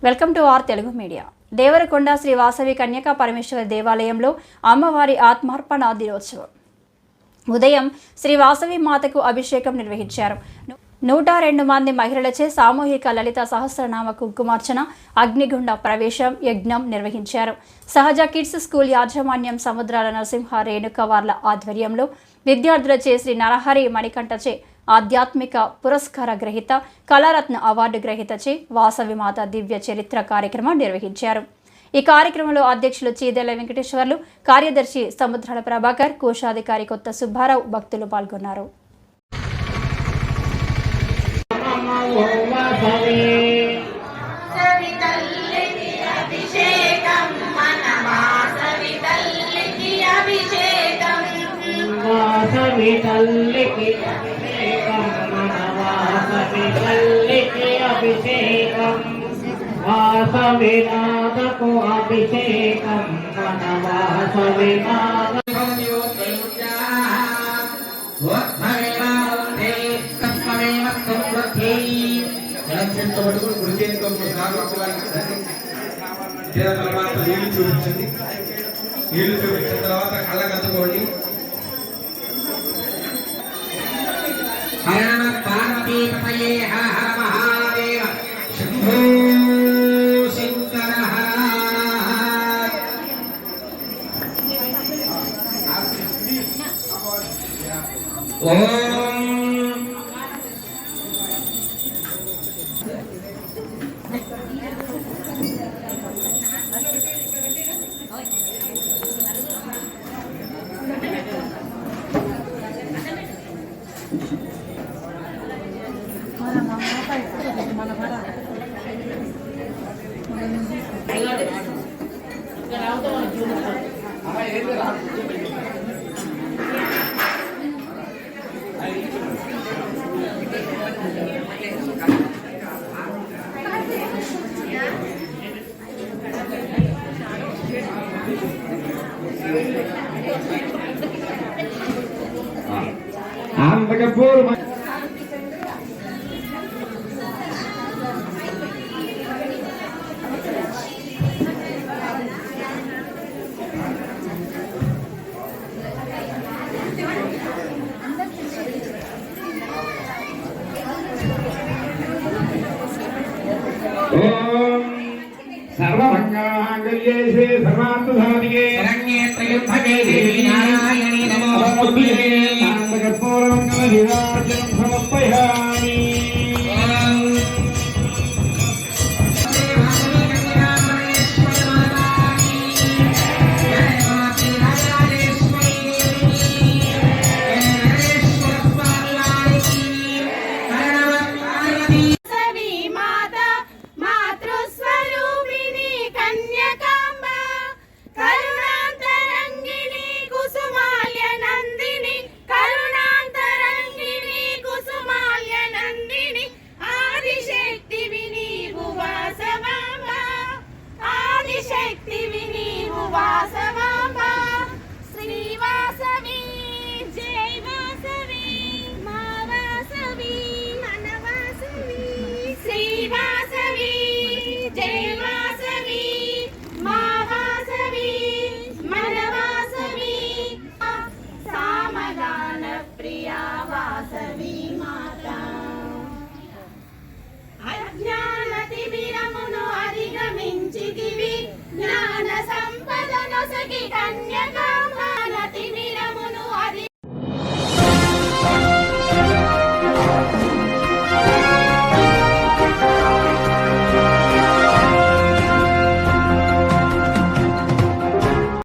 Welcome to our Telugu media. Devarakonda Sri Vasavi Kanyaka Parameshwara దేవాలయంలో అమ్మవారి ఆత్మార్పణ దినోత్సవం. ఉదయం శ్రీ వాసవి మాతకు అభిషేకం నిర్వహించారు. 102 మంది మహిళలచే సామూహిక లలిత సహస్రనామ కుంకుమార్చన, అగ్నిగుండ ప్రవేశం యజ్ఞం నిర్వహించారు. సహజ కిడ్స్ స్కూల్ యాజమాన్యం సముద్రాల నరసింహ రేణుక వార్ల ఆధ్వర్యంలో విద్యార్థులచే శ్రీ నరహరి మణికంఠచే ఆధ్యాత్మిక పురస్కార గ్రహీత, కళారత్న అవార్డు గ్రహీతచే వాసవి మాత దివ్య చరిత్ర కార్యక్రమం నిర్వహించారు. ఈ కార్యక్రమంలో అధ్యక్షులు చీదెల వెంకటేశ్వర్లు, కార్యదర్శి సముద్రాల ప్రభాకర్, కోశాధికారి కొత్త సుబ్బారావు భక్తులు పాల్గొన్నారు. వాసవినాథకు అభిషేకం మన వాసవినాథ నీళ్లు చూపించండి. నీళ్లు చూపించిన తర్వాత కళ్ళకు అద్దుకోండి. హర పార్వతీ పతయే హర హర మహాదేవ శంభో శంకర. ఓం सर्वभंगांगल्ये सर्वार्थसाधिके शरण्ये त्र्यंबके देवी नारायणी नमोस्तुते ताम्रकर्पूरमङ्गलदीपार्चनं समर्पयामि. వాస